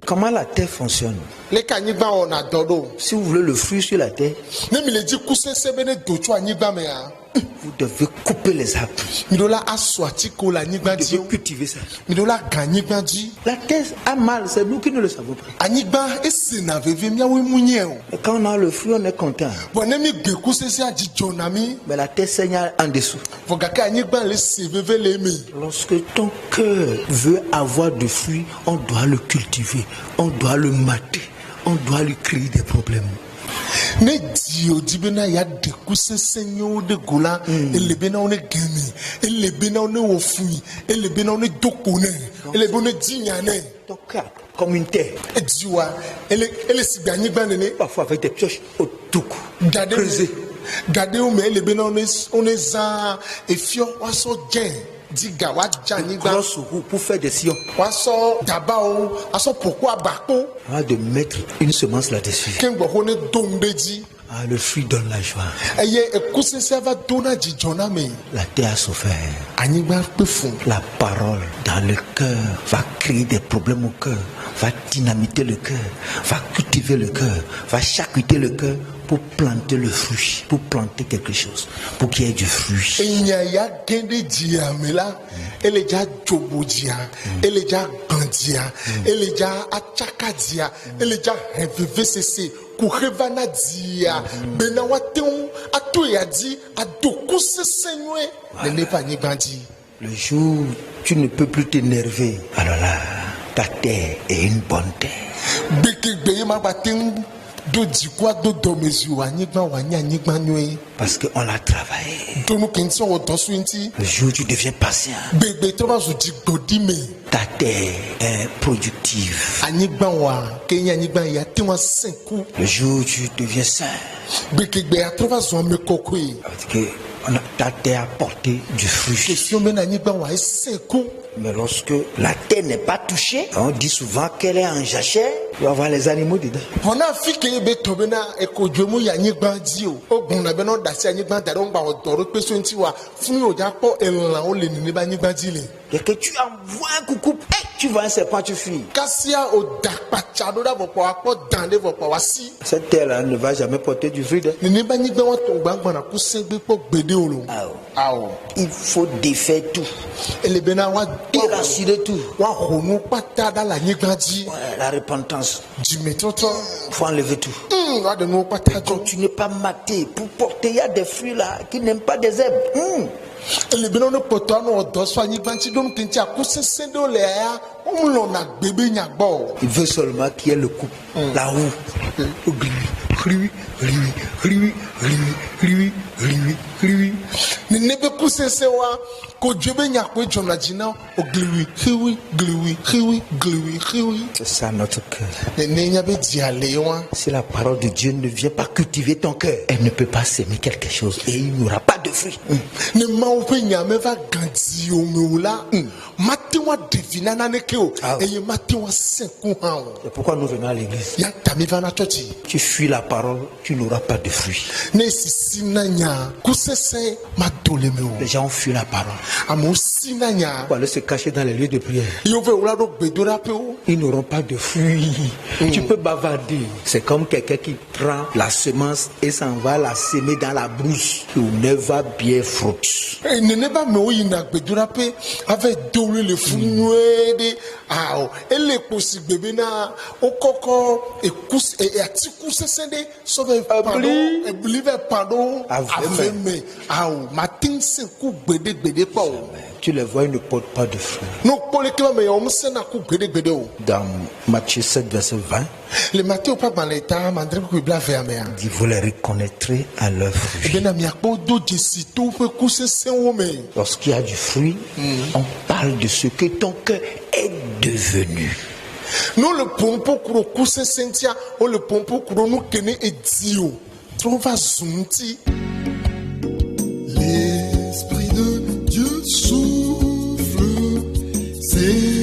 Comment la terre fonctionne? Les kanyiba on a dodo. Si vous voulez le fruit sur la terre, Ne me le dit couser c'est bene docho anyiba mea. vous devez couper les arbres. Midola aswati ko la nyiba Vous di. devez cultiver ça. Midola kanyiba di. La terre a mal, c'est nous qui ne le savons pas. Anyiba ese na veve mia we munye o. Et quand on a le fruit, on est content. Bon ne mi gbe couser c'est adi jonami. Mais la terre saigne en dessous. Vogaka anyiba le se veve le mi. Lorsque ton cœur veut avoir du fruit, on doit le cultiver, on doit le mater, on doit lui créer des problèmes. Ne dio dibena ya de couser senyo de gola elebena on gemi elebena on ofui elebena on dokone elebena dinyane. Ton cœur, comme une terre, Ediwa ele si anyiba nene. parfois avec des pioches au tout cou. Gardez où mais elebena on est za efio waso gen. Diga wa janigba Grosse roue pour faire des sillons. waso dabao aso pourquoi bako On va de mettre une semence là-dessus. kengbo hone dondeji Ah, le fruit donne la joie. eye ekuse se va dona jijona me La terre a souffert. anigba pe fun La parole dans le cœur va créer des problèmes au cœur, va dynamiter le cœur, va cultiver le cœur, va charcuter le cœur pour planter le fruit, pour planter quelque chose, pour qu'il y ait du fruit. enya ya gende dia mela eleja jobodia eleja bandia eleja achaka dia eleja hevvcc kuhevana dia bena wateun atoya di adoku sesenwe ne pas ni bandi. Le jour où tu ne peux plus t'énerver, alors là, ta terre est une bonne terre. Bekegbe ma baten do dikwa do domezi wanyigba wanyanyigba nwe Parce qu'on l'a travaillé. do no kenso o dosuinti Le jour où tu deviens patient, begbe to ba zo digbo me ta terre est productive. anyigba wa kenya anyigba ya tenwa senku Le jour où tu deviens sain, bekegbe ya to ba zo me kokwe parce que ta terre a porté du fruit. question me na anyigba wa senku. Mais lorsque la terre n'est pas touchée, on dit souvent qu'elle est en jachère, il va y avoir les animaux dedans. On a fait que be tobena ekodwemu ya anyigba di o ogun na be no dasi anyigba da ron gba odoro pe so nti wa fun o ja po elan o le ni ba anyigba di le Et que tu envoies un coucou, hey, tu vois un serpent, tu fuis. kasia o da pachado da vo po apo dan de vo po wasi Cette terre-là ne va jamais porter du fruit. ni ba anyigba wa to gbangba na ku se gbe po gbede o lo awo Il faut défaire tout, elebena wa déraciner tout. wa honu pata da la anyigba di Ouais, la repentance, jimetoto il faut enlever tout. wa de no pata jo Continuez pas mater pour porter. Il y a des fruits là qui n'aiment pas des herbes. elebena no poto no odo so anyigba nti dom tinti akuse se do le ya o lo na gbebe nyagbo. Il veut seulement qu'il y ait le couple, la roue. Ni nebe kusese wa ko djebe nyakwe jona jina o gliwi hiwi gliwi hiwi gliwi hiwi C'est ça notre cœur. ne nenya be diale wa Si la parole de Dieu ne vient pas cultiver ton cœur, elle ne peut pas s'aimer quelque chose et il n'y aura pas de fruit. ne ma o pe nyame va ganti o me la mate wa devina na ne ke o Ah. eye mate wa senku ha o C'est pourquoi nous venons à l'église. ya tami va na church Tu fuis la parole, tu n'auras pas de fruit. ne sisi na nya kusese ma dole me o Les gens fuient la parole. amo si na nya Pour aller se cacher dans les lieux de prière. yo ve wala do gbedora pe o Ils n'auront pas de fruits. Tu peux bavarder. C'est comme quelqu'un qui prend la semence et s'en va la semer dans la brousse. You never bear fruit. nene ba me o yina gbedora pe ave dole le funwede ao ele posi gbebe na o koko ekus atiku sesende so be pardon e believe pardon aveme ao matin se ku gbede pa o Tu les vois, ils ne portent pas de fruits. no pole ke me o mse na ku gbede o Dans Matthieu 7, verset 20, le matin pas dans l'état mandre ku bla ve amea il dit, vous les reconnaîtrez à leurs fruits. ebe na mi akpo do jesito pe ku sese wo me Lorsqu'il y a du fruit, on parle de ce que ton cœur est devenu. no le pompo kuro ku sese ntia o le pompo kuro no kene edio trova zunti. L'Esprit de Dieu souffle, c'est